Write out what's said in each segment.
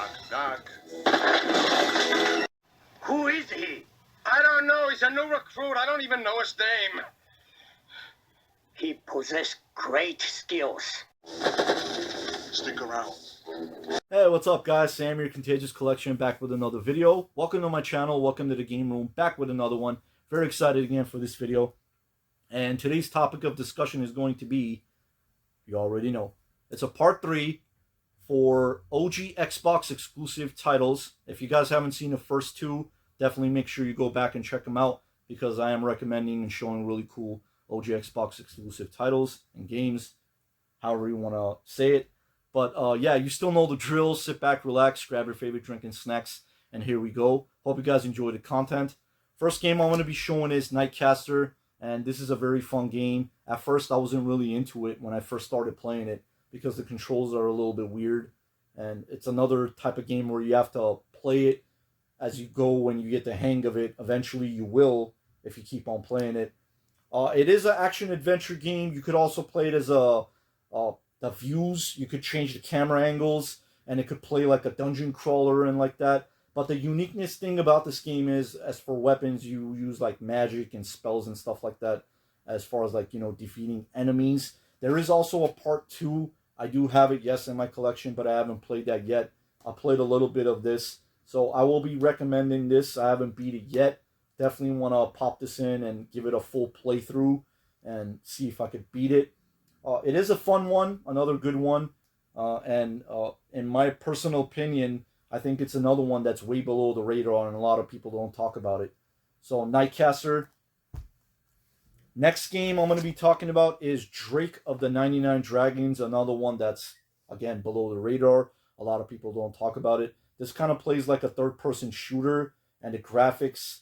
Knock, knock. Who is he? I don't know. He's a new recruit. I don't even know his name. He possessed great skills. Stick around. Hey, what's up guys? Sam here, Contagious Collection, back with another video. Welcome to my channel, welcome to the game room, back with another one. Very excited again for this video. And today's topic of discussion is going to be, you already know, it's a part 3 for OG Xbox exclusive titles. If you guys haven't seen the first two, definitely make sure you go back and check them out, because I am recommending and showing really cool OG Xbox exclusive titles and games, however you want to say it. But yeah, you still know the drill. Sit back, relax, grab your favorite drink and snacks, and here we go. Hope you guys enjoy the content. First game I'm going to be showing is Nightcaster, and this is a very fun game. At first, I wasn't really into it when I first started playing it, because the controls are a little bit weird, and it's another type of game where you have to play it as you go. When you get the hang of it, eventually you will, if you keep on playing it. It is an action-adventure game. You could also play it as the views. You could change the camera angles, and it could play like a dungeon crawler and like that. But the uniqueness thing about this game is, as for weapons, you use like magic and spells and stuff like that, as far as like, you know, defeating enemies. There is also a part 2. I do have it, yes, in my collection, but I haven't played that yet. I played a little bit of this, so I will be recommending this. I haven't beat it yet. Definitely want to pop this in and give it a full playthrough and see if I could beat it. It is a fun one, another good one, and in my personal opinion, I think it's another one that's way below the radar and a lot of people don't talk about it. So Nightcaster. Next game I'm going to be talking about is Drake of the 99 Dragons, another one that's, again, below the radar. A lot of people don't talk about it. This kind of plays like a third-person shooter, and the graphics,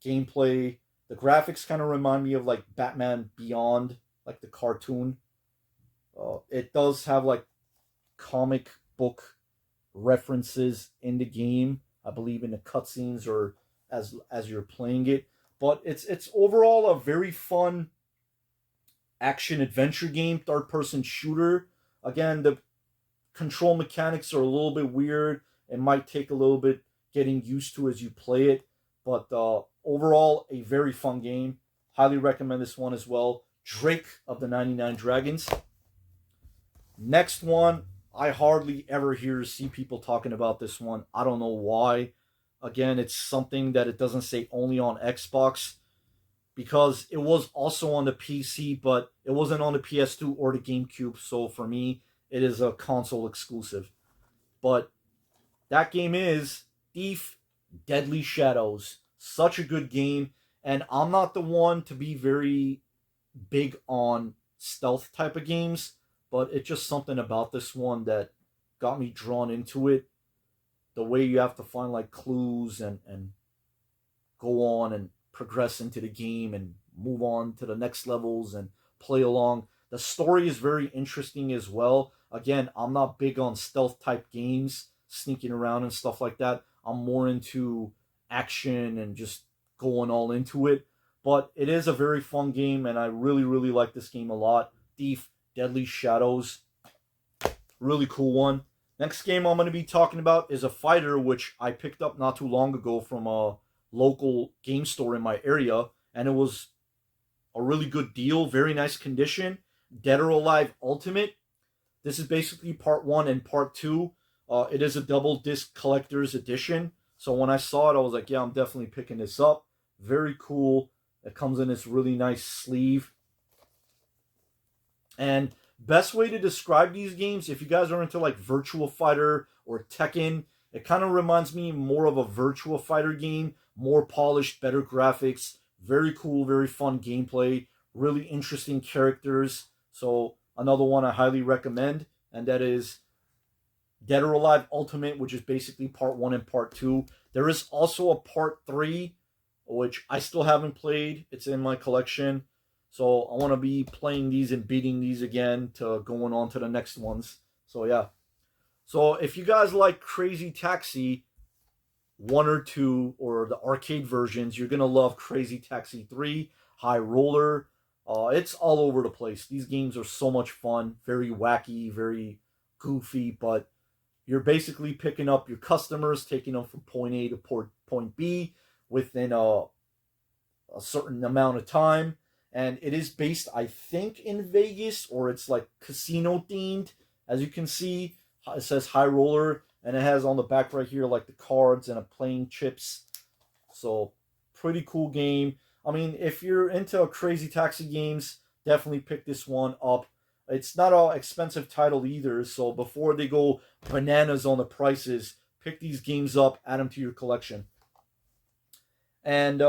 gameplay, the graphics kind of remind me of like Batman Beyond, like the cartoon. It does have like comic book references in the game, I believe, in the cutscenes or as you're playing it. But it's overall a very fun action-adventure game, third-person shooter. Again, the control mechanics are a little bit weird. It might take a little bit getting used to as you play it. But overall, a very fun game. Highly recommend this one as well. Drake of the 99 Dragons. Next one, I hardly ever see people talking about this one. I don't know why. Again, it's something that it doesn't say only on Xbox, because it was also on the PC, but it wasn't on the PS2 or the GameCube. So for me, it is a console exclusive. But that game is Thief Deadly Shadows. Such a good game. And I'm not the one to be very big on stealth type of games, but it's just something about this one that got me drawn into it. The way you have to find like clues and go on and progress into the game and move on to the next levels and play along. The story is very interesting as well. Again, I'm not big on stealth type games, sneaking around and stuff like that. I'm more into action and just going all into it. But it is a very fun game, and I really, really like this game a lot. Thief Deadly Shadows. Really cool one. Next game I'm going to be talking about is a fighter, which I picked up not too long ago from a local game store in my area, and it was a really good deal, very nice condition. Dead or Alive Ultimate. This is basically part 1 and part 2. It is a double disc collector's edition, so when I saw it, I was like, yeah, I'm definitely picking this up. Very cool. It comes in this really nice sleeve. And best way to describe these games, if you guys are into like Virtua Fighter or Tekken, it kind of reminds me more of a Virtua Fighter game, more polished, better graphics, very cool, very fun gameplay, really interesting characters. So another one I highly recommend, and that is Dead or Alive Ultimate, which is basically part 1 and part 2. There is also a part 3, which I still haven't played. It's in my collection. So I want to be playing these and beating these again to going on to the next ones. So yeah. So if you guys like Crazy Taxi 1 or 2 or the arcade versions, you're going to love Crazy Taxi 3, High Roller. It's all over the place. These games are so much fun, very wacky, very goofy, but you're basically picking up your customers, taking them from point A to point B within a certain amount of time. And it is based, I think, in Vegas, or it's like casino themed. As you can see, it says High Roller, and it has on the back right here like the cards and a playing chips. So pretty cool game. I mean, if you're into Crazy Taxi games, definitely pick this one up. It's not an expensive title either, so before they go bananas on the prices, pick these games up, add them to your collection. And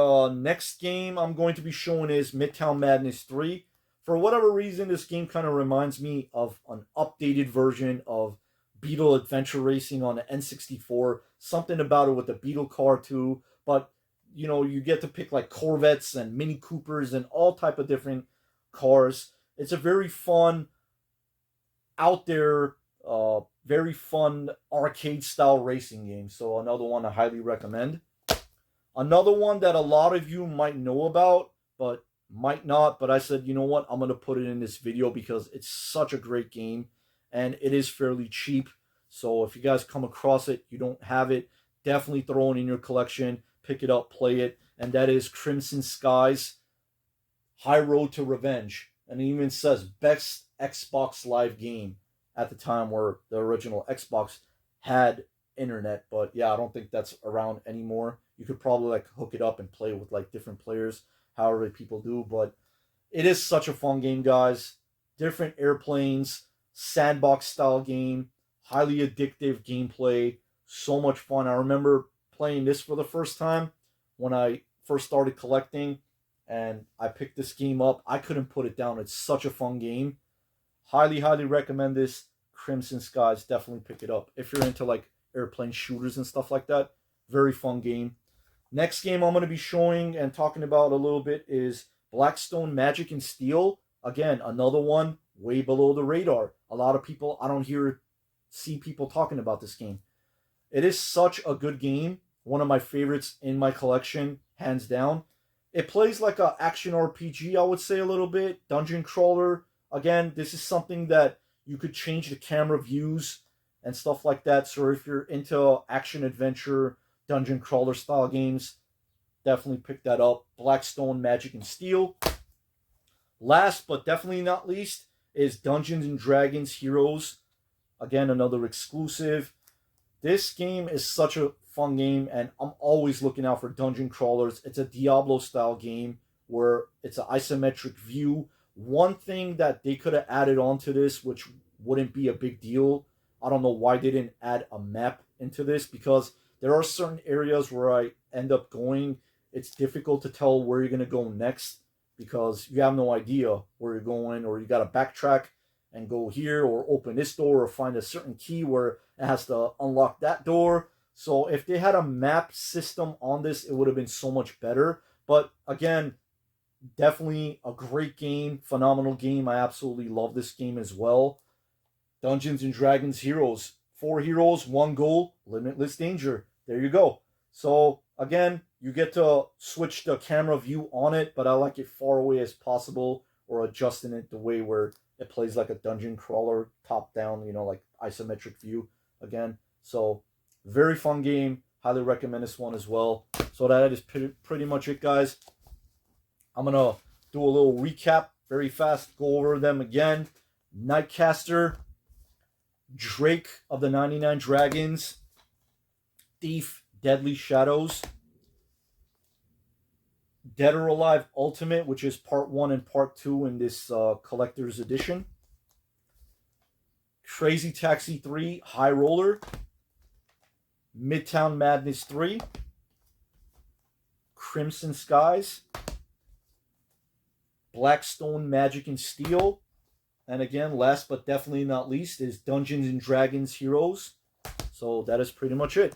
next game I'm going to be showing is Midtown Madness 3. For whatever reason, this game kind of reminds me of an updated version of Beetle Adventure Racing on the N64. Something about it with the Beetle car too. But, you know, you get to pick like Corvettes and Mini Coopers and all type of different cars. It's a very fun, out there, very fun arcade-style racing game. So another one I highly recommend. Another one that a lot of you might know about, but might not. But I said, you know what? I'm going to put it in this video because it's such a great game. And it is fairly cheap. So if you guys come across it, you don't have it, definitely throw it in your collection. Pick it up, play it. And that is Crimson Skies, High Road to Revenge. And it even says best Xbox Live game at the time where the original Xbox had internet. But yeah, I don't think that's around anymore. You could probably like hook it up and play with like different players, however people do. But it is such a fun game, guys. Different airplanes, sandbox style game, highly addictive gameplay, so much fun. I remember playing this for the first time when I first started collecting, and I picked this game up. I couldn't put it down. It's such a fun game. Highly, highly recommend this. Crimson Skies, definitely pick it up. If you're into like airplane shooters and stuff like that, very fun game. Next game I'm going to be showing and talking about a little bit is Blackstone Magic and Steel. Again, another one way below the radar. A lot of people, I don't see people talking about this game. It is such a good game. One of my favorites in my collection, hands down. It plays like an action RPG, I would say a little bit. Dungeon crawler. Again, this is something that you could change the camera views and stuff like that. So if you're into action adventure, dungeon crawler style games, definitely pick that up. Blackstone Magic and Steel. Last but definitely not least is Dungeons and Dragons Heroes. Again, another exclusive. This game is such a fun game, and I'm always looking out for dungeon crawlers. It's a Diablo style game where it's an isometric view. One thing that they could have added onto this, which wouldn't be a big deal, I don't know why they didn't add a map into this, because there are certain areas where I end up going. It's difficult to tell where you're going to go next because you have no idea where you're going, or you got to backtrack and go here or open this door or find a certain key where it has to unlock that door. So if they had a map system on this, it would have been so much better. But again, definitely a great game, phenomenal game. I absolutely love this game as well. Dungeons and Dragons Heroes. 4 heroes, 1 goal, limitless danger. There you go. So again, you get to switch the camera view on it, but I like it far away as possible, or adjusting it the way where it plays like a dungeon crawler, top down, you know, like isometric view again. So very fun game. Highly recommend this one as well. So that is pretty much it, guys. I'm going to do a little recap very fast, go over them again. Nightcaster, Drake of the 99 Dragons, Thief, Deadly Shadows, Dead or Alive Ultimate, which is part 1 and part 2 in this collector's edition, Crazy Taxi 3, High Roller, Midtown Madness 3, Crimson Skies, Blackstone Magic and Steel, and again, last but definitely not least, is Dungeons and Dragons Heroes. So that is pretty much it.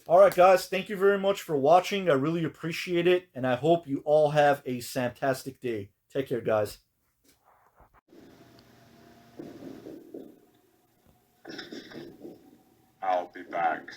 Alright guys, thank you very much for watching. I really appreciate it, and I hope you all have a Samtastic day. Take care, guys. I'll be back.